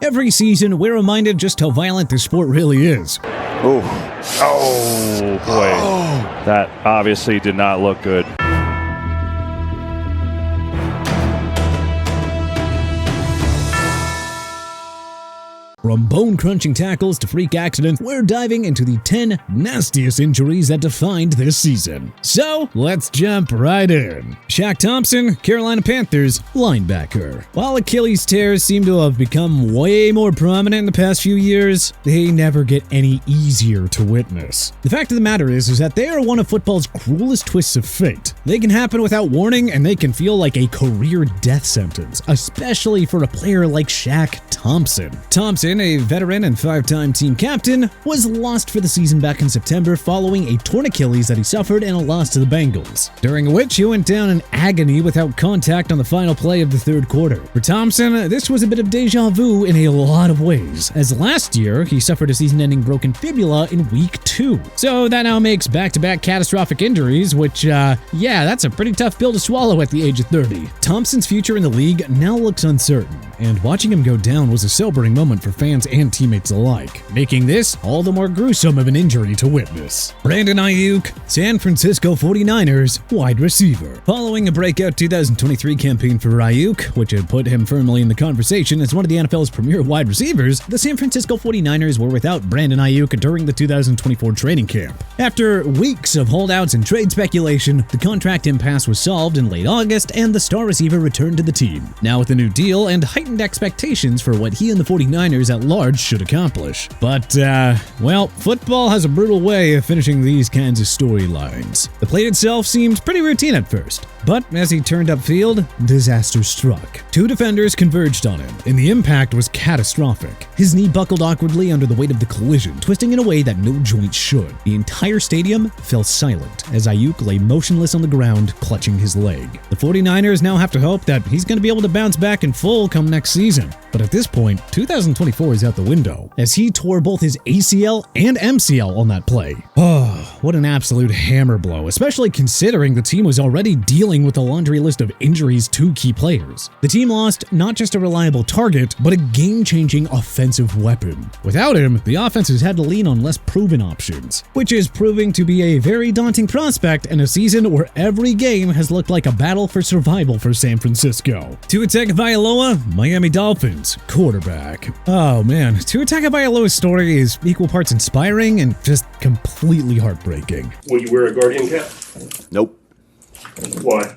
Every season, we're reminded just how violent this sport really is. Oh boy. That obviously did not look good. From bone-crunching tackles to freak accidents, we're diving into the 10 nastiest injuries that defined this season. So, let's jump right in. Shaq Thompson, Carolina Panthers linebacker. While Achilles tears seem to have become way more prominent in the past few years, they never get any easier to witness. The fact of the matter is that they are one of football's cruelest twists of fate. They can happen without warning, and they can feel like a career death sentence, especially for a player like Shaq Thompson. Thompson, a veteran and 5-time team captain, was lost for the season back in September following a torn Achilles that he suffered in a loss to the Bengals, during which he went down in agony without contact on the final play of the third quarter. For Thompson, this was a bit of deja vu in a lot of ways, as last year he suffered a season-ending broken fibula in week 2. So that now makes back-to-back catastrophic injuries, which, yeah, that's a pretty tough pill to swallow at the age of 30. Thompson's future in the league now looks uncertain, and watching him go down was a sobering moment for fans and teammates alike, making this all the more gruesome of an injury to witness. Brandon Ayuk, San Francisco 49ers wide receiver. Following a breakout 2023 campaign for Ayuk, which had put him firmly in the conversation as one of the NFL's premier wide receivers, the San Francisco 49ers were without Brandon Ayuk during the 2024 training camp. After weeks of holdouts and trade speculation, the contract impasse was solved in late August, and the star receiver returned to the team, now with a new deal and heightened expectations for what he and the 49ers at large should accomplish. But, well, football has a brutal way of finishing these kinds of storylines. The play itself seemed pretty routine at first, but as he turned upfield, disaster struck. 2 defenders converged on him, and the impact was catastrophic. His knee buckled awkwardly under the weight of the collision, twisting in a way that no joint should. The entire stadium fell silent as Ayuk lay motionless on the ground, clutching his leg. The 49ers now have to hope that he's going to be able to bounce back in full come next season. But at this point, 2024 is out the window, as he tore both his ACL and MCL on that play. Oh, what an absolute hammer blow, especially considering the team was already dealing with a laundry list of injuries to key players. The team lost not just a reliable target, but a game-changing offensive weapon. Without him, the offense has had to lean on less proven options, which is proving to be a very daunting prospect in a season where every game has looked like a battle for survival for San Francisco. Tua Tagovailoa, Miami Dolphins quarterback. Oh man, Tua Tagovailoa's story is equal parts inspiring and just completely heartbreaking. Will you wear a Guardian cap? Nope. Why?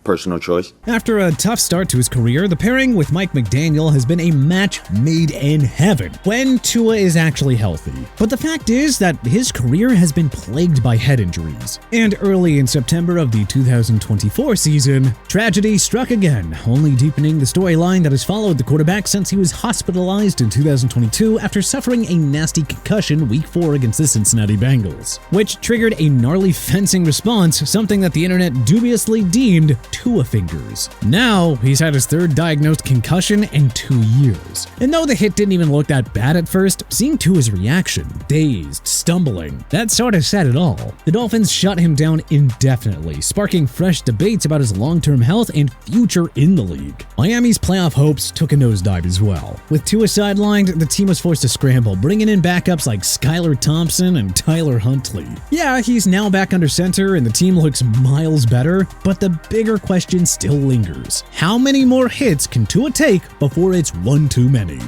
Personal choice. After a tough start to his career, the pairing with Mike McDaniel has been a match made in heaven when Tua is actually healthy. But the fact is that his career has been plagued by head injuries. And early in September of the 2024 season, tragedy struck again, only deepening the storyline that has followed the quarterback since he was hospitalized in 2022 after suffering a nasty concussion week 4 against the Cincinnati Bengals, which triggered a gnarly fencing response, something that the internet dubiously deemed Tua fingers. Now, he's had his 3rd diagnosed concussion in 2 years. And though the hit didn't even look that bad at first, seeing Tua's reaction, dazed, stumbling, that sort of said it all. The Dolphins shut him down indefinitely, sparking fresh debates about his long-term health and future in the league. Miami's playoff hopes took a nosedive as well. With Tua sidelined, the team was forced to scramble, bringing in backups like Skylar Thompson and Tyler Huntley. Yeah, he's now back under center and the team looks miles better, but the bigger question still lingers. How many more hits can Tua take before it's one too many?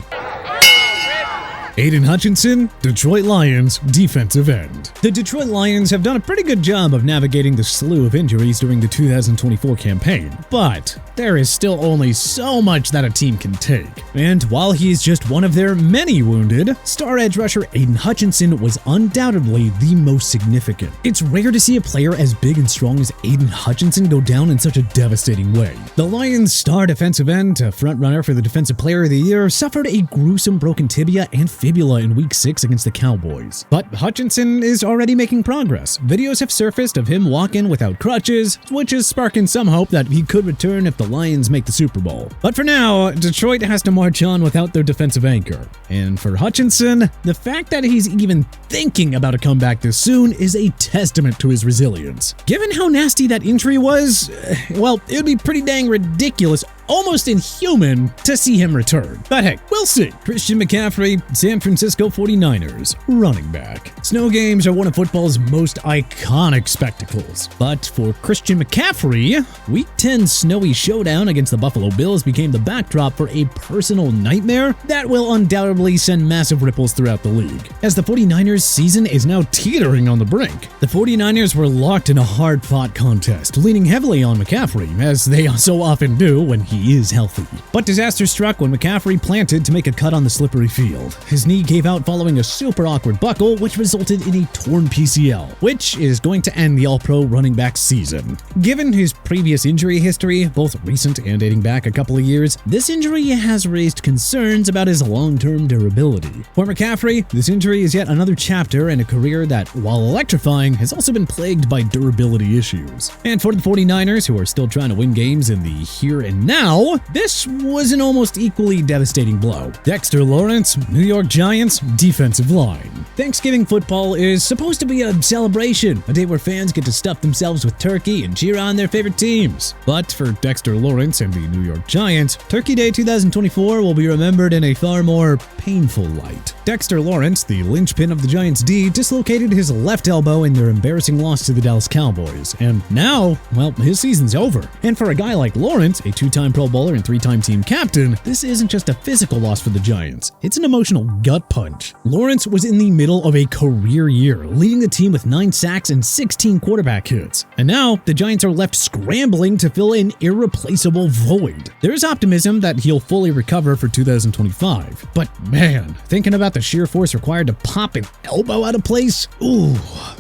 Aidan Hutchinson, Detroit Lions defensive end. The Detroit Lions have done a pretty good job of navigating the slew of injuries during the 2024 campaign, but there is still only so much that a team can take. And while he's just one of their many wounded, star edge rusher Aidan Hutchinson was undoubtedly the most significant. It's rare to see a player as big and strong as Aidan Hutchinson go down in such a devastating way. The Lions' star defensive end, a frontrunner for the Defensive Player of the Year, suffered a gruesome broken tibia and fibula in Week 6 against the Cowboys. But Hutchinson is already making progress. Videos have surfaced of him walking without crutches, which is sparking some hope that he could return if the Lions make the Super Bowl. But for now, Detroit has to march on without their defensive anchor. And for Hutchinson, the fact that he's even thinking about a comeback this soon is a testament to his resilience. Given how nasty that injury was, well, it would be pretty dang ridiculous almost inhuman to see him return. But hey, we'll see. Christian McCaffrey, San Francisco 49ers, running back. Snow games are one of football's most iconic spectacles. But for Christian McCaffrey, Week 10's snowy showdown against the Buffalo Bills became the backdrop for a personal nightmare that will undoubtedly send massive ripples throughout the league. As the 49ers season is now teetering on the brink, the 49ers were locked in a hard-fought contest, leaning heavily on McCaffrey, as they so often do when he is healthy. But disaster struck when McCaffrey planted to make a cut on the slippery field. His knee gave out following a super awkward buckle, which resulted in a torn PCL, which is going to end the All-Pro running back season. Given his previous injury history, both recent and dating back a couple of years, this injury has raised concerns about his long-term durability. For McCaffrey, this injury is yet another chapter in a career that, while electrifying, has also been plagued by durability issues. And for the 49ers, who are still trying to win games in the here and now, this was an almost equally devastating blow. Dexter Lawrence, New York Giants, defensive line. Thanksgiving football is supposed to be a celebration, a day where fans get to stuff themselves with turkey and cheer on their favorite teams. But for Dexter Lawrence and the New York Giants, Turkey Day 2024 will be remembered in a far more painful light. Dexter Lawrence, the linchpin of the Giants' D, dislocated his left elbow in their embarrassing loss to the Dallas Cowboys, and now, well, his season's over. And for a guy like Lawrence, a two-time Pro Bowler and three-time team captain, this isn't just a physical loss for the Giants, it's an emotional gut punch. Lawrence was in the middle of a career year, leading the team with 9 sacks and 16 quarterback hits. And now, the Giants are left scrambling to fill an irreplaceable void. There's optimism that he'll fully recover for 2025. But man, thinking about the sheer force required to pop an elbow out of place? Ooh,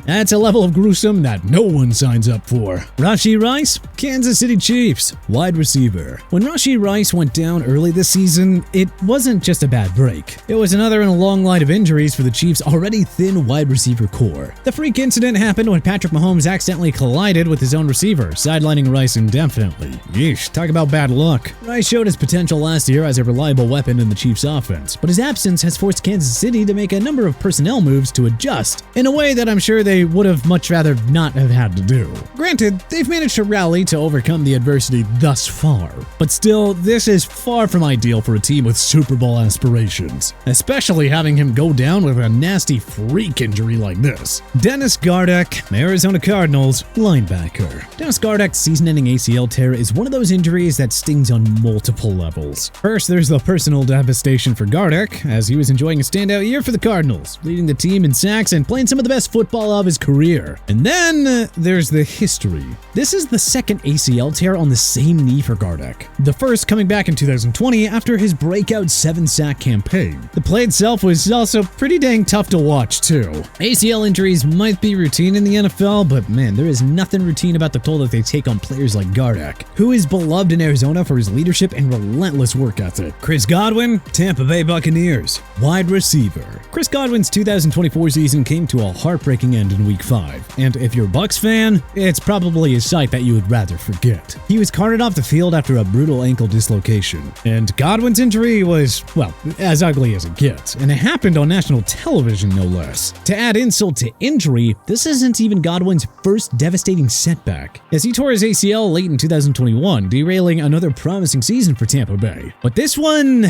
that's a level of gruesome that no one signs up for. Rashee Rice, Kansas City Chiefs, wide receiver. When Rashee Rice went down early this season, it wasn't just a bad break. It was another in a long line of injuries for the Chiefs' already thin wide receiver core. The freak incident happened when Patrick Mahomes accidentally collided with his own receiver, sidelining Rice indefinitely. Yeesh, talk about bad luck. Rice showed his potential last year as a reliable weapon in the Chiefs' offense, but his absence has forced Kansas City to make a number of personnel moves to adjust, in a way that I'm sure they would have much rather not have had to do. Granted, they've managed to rally to overcome the adversity thus far, but still, this is far from ideal for a team with Super Bowl aspirations, especially having him go down with a nasty freak injury like this. Dennis Gardeck, Arizona Cardinals, linebacker. Dennis Gardeck's season-ending ACL tear is one of those injuries that stings on multiple levels. First, there's the personal devastation for Gardeck, as he was enjoying a standout year for the Cardinals, leading the team in sacks and playing some of the best football of his career. And then, there's the history. This is the second ACL tear on the same knee for Gardeck. The first coming back in 2020 after his breakout 7-sack campaign. The play itself was also pretty dang tough to watch, too. ACL injuries might be routine in the NFL, but man, there is nothing routine about the toll that they take on players like Gardeck, who is beloved in Arizona for his leadership and relentless work ethic. Chris Godwin, Tampa Bay Buccaneers, wide receiver. Chris Godwin's 2024 season came to a heartbreaking end in Week 5, and if you're a Bucs fan, it's probably a sight that you would rather forget. He was carted off the field after a brutal ankle dislocation, and Godwin's injury was, well, as ugly as it gets, and it happened on national television no less. To add insult to injury, this isn't even Godwin's first devastating setback, as he tore his ACL late in 2021, derailing another promising season for Tampa Bay. But this one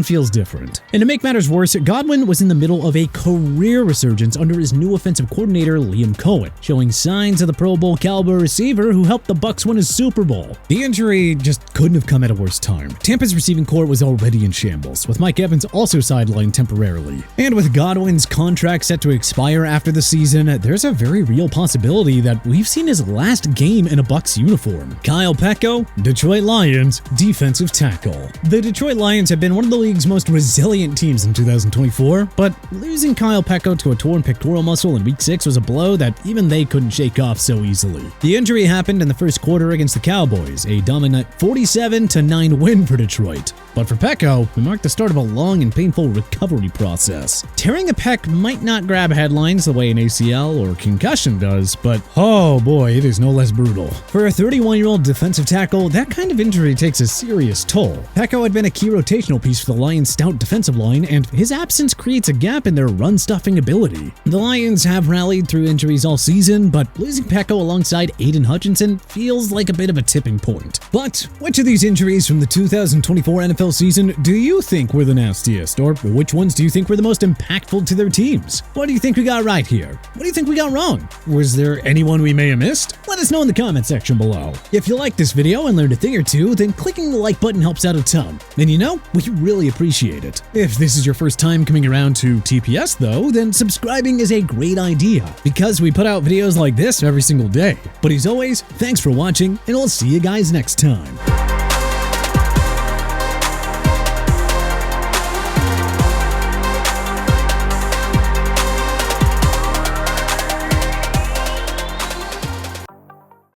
feels different. And to make matters worse, Godwin was in the middle of a career resurgence under his new offensive coordinator, Liam Cohen, showing signs of the Pro Bowl caliber receiver who helped the Bucs win a Super Bowl. The injury just couldn't have come at a worse time. Tampa's receiving core was already in shambles, with Mike Evans also sidelined temporarily. And with Godwin's contract set to expire after the season, there's a very real possibility that we've seen his last game in a Bucs uniform. Kyle Pecco, Detroit Lions, defensive tackle. The Detroit Lions have been one of the league's most resilient teams in 2024, but losing Kyle Pecco to a torn pectoral muscle in Week 6 was a blow that even they couldn't shake off so easily. The injury happened in the first quarter against the Cowboys, a dominant 47-9 win for Detroit. But for Pecco, it marked the start of a long and painful recovery process. Tearing a pec might not grab headlines the way an ACL or concussion does, but oh boy, it is no less brutal. For a 31-year-old defensive tackle, that kind of injury takes a serious toll. Pecco had been a key rotational piece for the Lions' stout defensive line, and his absence creates a gap in their run-stuffing ability. The Lions have rallied through injuries all season, but losing Pecco alongside Aidan Hutchinson feels like a bit of a tipping point. But which of these injuries from the 2024 NFL season do you think were the nastiest, or which ones do you think were the most impactful to their teams? What do you think we got right here? What do you think we got wrong? Was there anyone we may have missed? Let us know in the comment section below. If you liked this video and learned a thing or two, then clicking the like button helps out a ton. And you know, we really appreciate it. If this is your first time coming around to TPS though, then subscribing is a great idea, because we put out videos like this every single day. But as always, thanks for watching, and we'll see you guys next time.